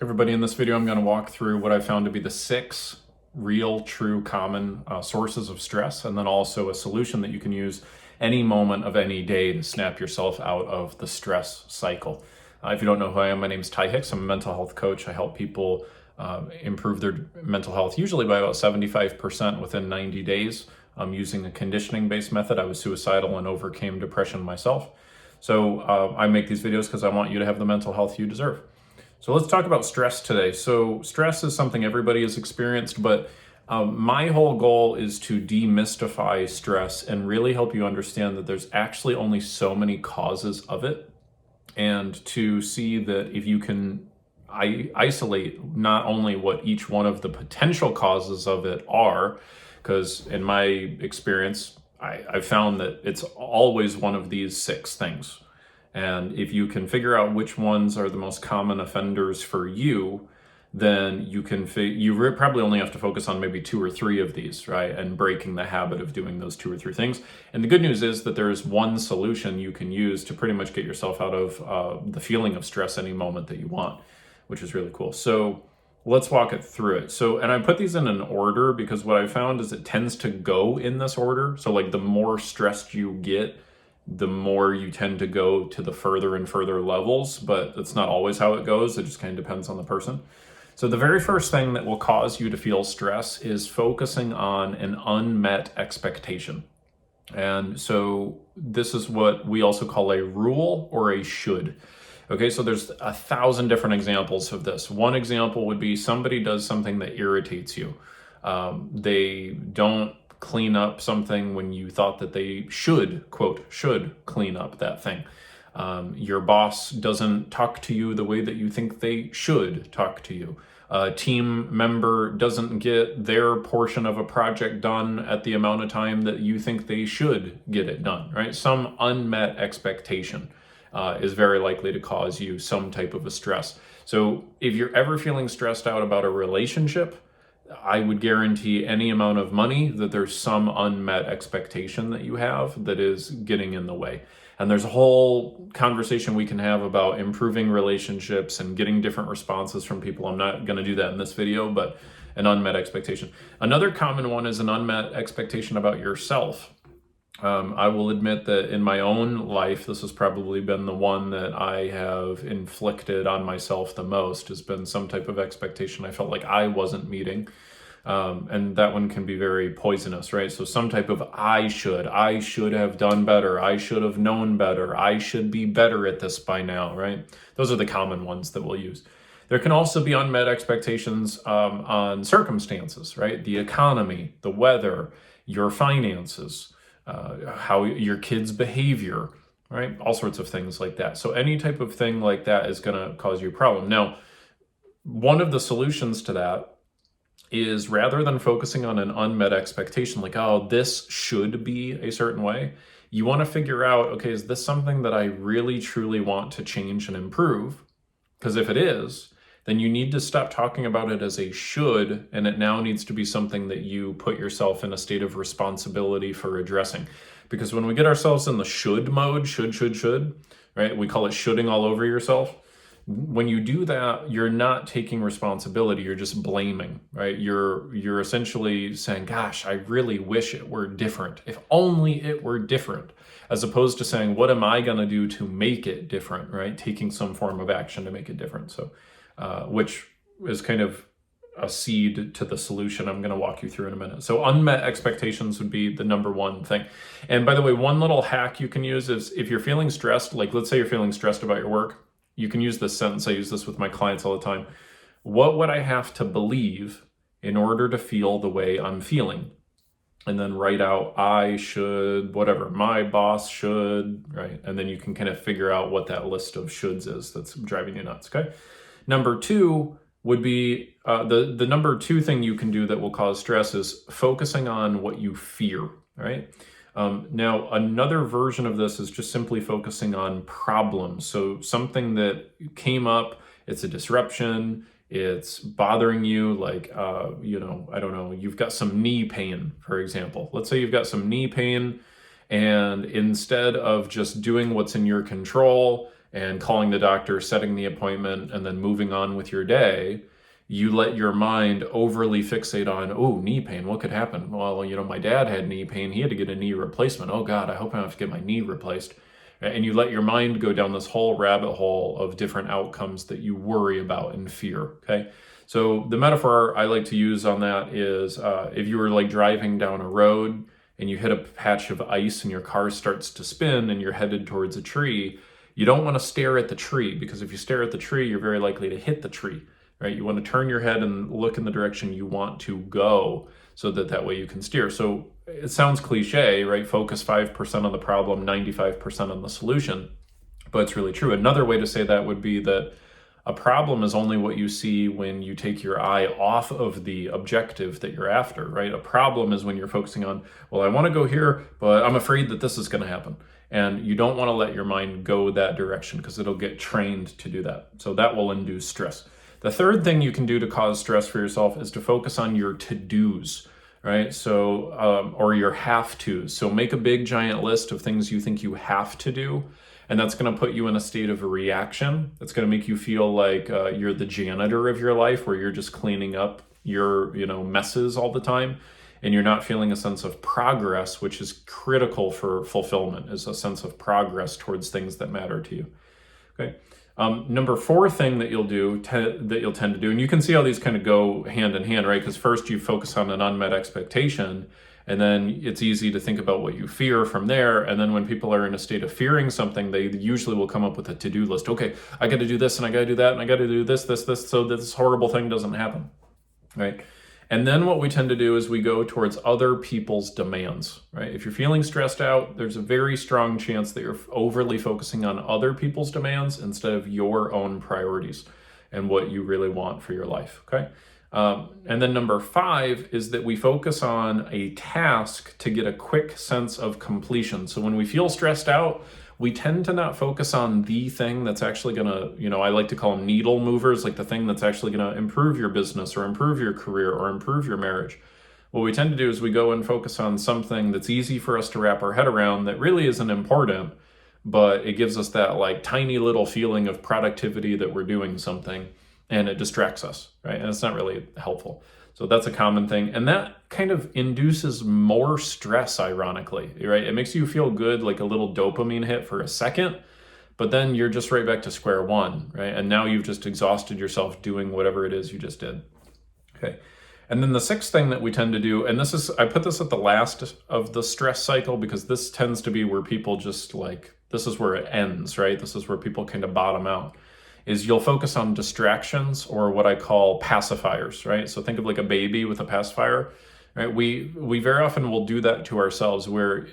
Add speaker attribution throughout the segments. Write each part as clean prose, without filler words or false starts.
Speaker 1: Everybody, in this video, I'm going to walk through what I found to be the 6 real, true, common sources of stress, and then also a solution that you can use any moment of any day to snap yourself out of the stress cycle. If you don't know who I am, my name is Hicks. I'm a mental health coach. I help people improve their mental health, usually by about 75% within 90 days. I'm using a conditioning-based method. I was suicidal and overcame depression myself. So I make these videos because I want you to have the mental health you deserve. So let's talk about stress today. So stress is something everybody has experienced, but my whole goal is to demystify stress and really help you understand that there's actually only so many causes of it, and to see that if you can isolate not only what each one of the potential causes of it are, because in my experience, I've found that it's always one of these 6 things. And if you can figure out which ones are the most common offenders for you, then you can probably only have to focus on maybe 2 or 3 of these, right? And breaking the habit of doing those 2 or 3 things. And the good news is that there is one solution you can use to pretty much get yourself out of the feeling of stress any moment that you want, which is really cool. So let's walk it through it. So, and I put these in an order because what I found is it tends to go in this order. So like the more stressed you get, the more you tend to go to the further and further levels, but that's not always how it goes. It just kind of depends on the person. So the very first thing that will cause you to feel stress is focusing on an unmet expectation. And so this is what we also call a rule or a should. Okay, so there's 1,000 different examples of this. One example would be somebody does something that irritates you. They don't clean up something when you thought that they should, quote, should clean up that thing. Your boss doesn't talk to you the way that you think they should talk to you. A team member doesn't get their portion of a project done at the amount of time that you think they should get it done, right? Some unmet expectation is very likely to cause you some type of a stress. So if you're ever feeling stressed out about a relationship, I would guarantee any amount of money that there's some unmet expectation that you have that is getting in the way. And there's a whole conversation we can have about improving relationships and getting different responses from people. I'm not going to do that in this video, but an unmet expectation. Another common one is an unmet expectation about yourself. I will admit that in my own life, this has probably been the one that I have inflicted on myself the most, has been some type of expectation I felt like I wasn't meeting. And that one can be very poisonous, right? So some type of I should have done better. I should have known better. I should be better at this by now, right? Those are the common ones that we'll use. There can also be unmet expectations on circumstances, right? The economy, the weather, your finances, how your kids' behavior, right? All sorts of things like that. So any type of thing like that is going to cause you a problem. Now, one of the solutions to that is, rather than focusing on an unmet expectation, like, oh, this should be a certain way, you want to figure out, okay, is this something that I really, truly want to change and improve? Because if it is, then you need to stop talking about it as a should, and it now needs to be something that you put yourself in a state of responsibility for addressing. Because when we get ourselves in the should mode, should, right? We call it shoulding all over yourself. When you do that, you're not taking responsibility, you're just blaming, right? You're essentially saying, gosh, I really wish it were different. If only it were different. As opposed to saying, what am I going to do to make it different, right? Taking some form of action to make it different. So which is kind of a seed to the solution I'm going to walk you through in a minute. So unmet expectations would be the number one thing. And by the way, one little hack you can use is, if you're feeling stressed, like let's say you're feeling stressed about your work, you can use this sentence. I use this with my clients all the time. What would I have to believe in order to feel the way I'm feeling? And then write out, I should, whatever, my boss should, right? And then you can kind of figure out what that list of shoulds is that's driving you nuts, okay? Number 2 would be, the number 2 thing you can do that will cause stress is focusing on what you fear, right? Now, another version of this is just simply focusing on problems. So something that came up, it's a disruption, it's bothering you, like, I don't know, you've got some knee pain, for example. Let's say you've got some knee pain, and instead of just doing what's in your control and calling the doctor, setting the appointment, and then moving on with your day, you let your mind overly fixate on, oh, knee pain, what could happen? Well, my dad had knee pain. He had to get a knee replacement. Oh God, I hope I don't have to get my knee replaced. And you let your mind go down this whole rabbit hole of different outcomes that you worry about and fear, okay? So the metaphor I like to use on that is if you were like driving down a road and you hit a patch of ice and your car starts to spin and you're headed towards a tree, you don't want to stare at the tree, because if you stare at the tree, you're very likely to hit the tree, right? You want to turn your head and look in the direction you want to go, so that way you can steer. So it sounds cliche, right? Focus 5% on the problem, 95% on the solution, but it's really true. Another way to say that would be that a problem is only what you see when you take your eye off of the objective that you're after, right? A problem is when you're focusing on, well, I want to go here, but I'm afraid that this is going to happen. And you don't want to let your mind go that direction, because it'll get trained to do that. So that will induce stress. The third thing you can do to cause stress for yourself is to focus on your to-dos, right? So, or your have-tos. So make a big giant list of things you think you have to do, and that's going to put you in a state of a reaction. That's going to make you feel like you're the janitor of your life, where you're just cleaning up your, messes all the time, and you're not feeling a sense of progress, which is critical for fulfillment, is a sense of progress towards things that matter to you. Okay. Number 4 thing that you'll tend to do, and you can see how these kind of go hand in hand, right? Because first you focus on an unmet expectation, and then it's easy to think about what you fear from there. And then when people are in a state of fearing something, they usually will come up with a to-do list. Okay, I got to do this, and I got to do that, and I got to do this, so that this horrible thing doesn't happen, right? And then what we tend to do is we go towards other people's demands, right? If you're feeling stressed out, there's a very strong chance that you're overly focusing on other people's demands instead of your own priorities and what you really want for your life, okay? And then number 5 is that we focus on a task to get a quick sense of completion. So when we feel stressed out, we tend to not focus on the thing that's actually going to, I like to call them needle movers, like the thing that's actually going to improve your business or improve your career or improve your marriage. What we tend to do is we go and focus on something that's easy for us to wrap our head around that really isn't important, but it gives us that like tiny little feeling of productivity that we're doing something, and it distracts us, right? And it's not really helpful. So that's a common thing. And that kind of induces more stress, ironically, right? It makes you feel good, like a little dopamine hit for a second, but then you're just right back to square one, right? And now you've just exhausted yourself doing whatever it is you just did. Okay. And then the 6th thing that we tend to do, and I put this at the last of the stress cycle, because this tends to be where people just this is where it ends, right? This is where people kind of bottom out, is you'll focus on distractions, or what I call pacifiers, right? So think of like a baby with a pacifier, right? We very often will do that to ourselves, where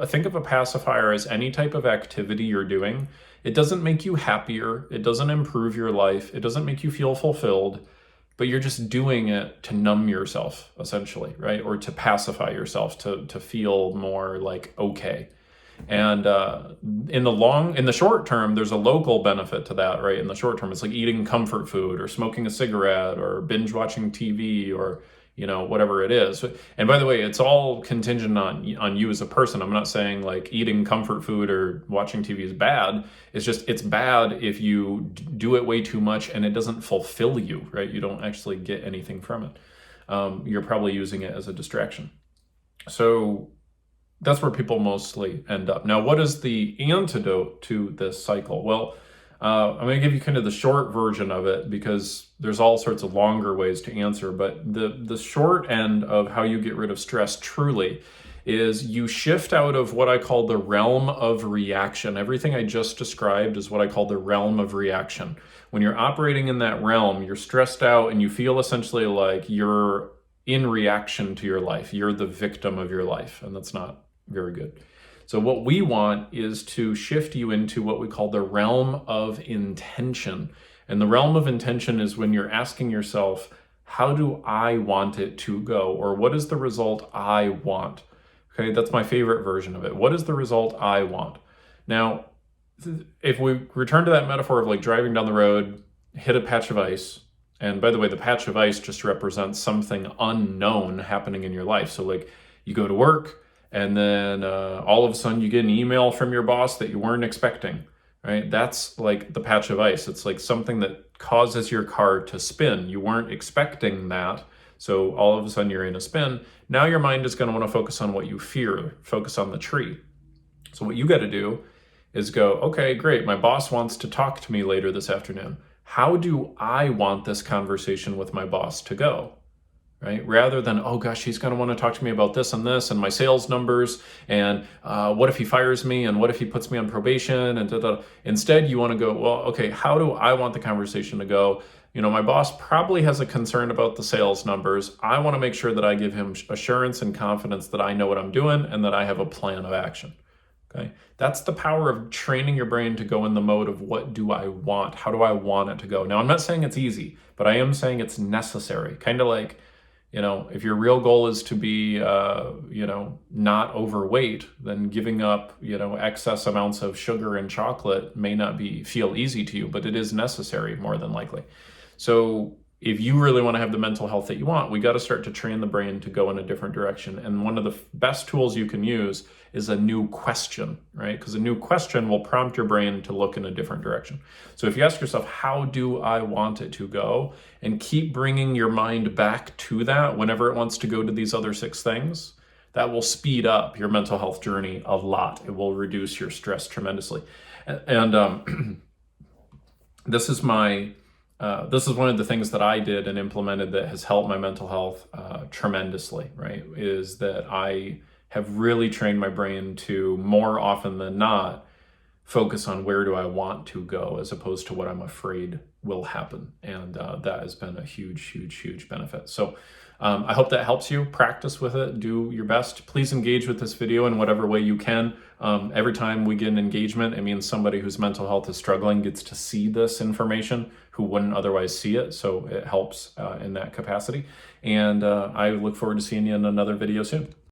Speaker 1: think of a pacifier as any type of activity you're doing. It doesn't make you happier. It doesn't improve your life. It doesn't make you feel fulfilled, but you're just doing it to numb yourself, essentially, right? Or to pacify yourself, to feel more like okay. And in the short term, there's a local benefit to that, right? In the short term, it's like eating comfort food or smoking a cigarette or binge watching TV or, whatever it is. And by the way, it's all contingent on you as a person. I'm not saying like eating comfort food or watching TV is bad. It's just, it's bad if you do it way too much and it doesn't fulfill you, right? You don't actually get anything from it. You're probably using it as a distraction. So that's where people mostly end up. Now, what is the antidote to this cycle? Well, I'm going to give you kind of the short version of it, because there's all sorts of longer ways to answer. But the short end of how you get rid of stress truly is you shift out of what I call the realm of reaction. Everything I just described is what I call the realm of reaction. When you're operating in that realm, you're stressed out and you feel essentially like you're in reaction to your life. You're the victim of your life, and that's not very good. So what we want is to shift you into what we call the realm of intention. And the realm of intention is when you're asking yourself, how do I want it to go? Or what is the result I want? Okay, that's my favorite version of it. What is the result I want? Now, if we return to that metaphor of like driving down the road, hit a patch of ice, and by the way, the patch of ice just represents something unknown happening in your life. So like you go to work, and then all of a sudden you get an email from your boss that you weren't expecting. right? That's like the patch of ice. It's like something that causes your car to spin. You weren't expecting that. So all of a sudden you're in a spin. Now your mind is going to want to focus on what you fear, focus on the tree. So what you got to do is go, okay, great. My boss wants to talk to me later this afternoon. How do I want this conversation with my boss to go? Right? Rather than, oh gosh, he's going to want to talk to me about this and my sales numbers, and what if he fires me, and what if he puts me on probation, and da-da. Instead, you want to go, well, okay, how do I want the conversation to go? You know, my boss probably has a concern about the sales numbers. I want to make sure that I give him assurance and confidence that I know what I'm doing and that I have a plan of action. Okay, that's the power of training your brain to go in the mode of what do I want? How do I want it to go? Now, I'm not saying it's easy, but I am saying it's necessary. Kind of like, you know, if your real goal is to be, not overweight, then giving up, excess amounts of sugar and chocolate may not feel easy to you, but it is necessary more than likely. So if you really want to have the mental health that you want, we got to start to train the brain to go in a different direction. And one of the best tools you can use is a new question, right? Because a new question will prompt your brain to look in a different direction. So if you ask yourself, how do I want it to go? And keep bringing your mind back to that whenever it wants to go to these other 6 things, that will speed up your mental health journey a lot. It will reduce your stress tremendously. And this is one of the things that I did and implemented that has helped my mental health tremendously, right? Is that I have really trained my brain to, more often than not, focus on where do I want to go as opposed to what I'm afraid will happen. And that has been a huge, huge, huge benefit. So I hope that helps you. Practice with it. Do your best. Please engage with this video in whatever way you can. Every time we get an engagement, it means somebody whose mental health is struggling gets to see this information who wouldn't otherwise see it. So it helps in that capacity. And I look forward to seeing you in another video soon.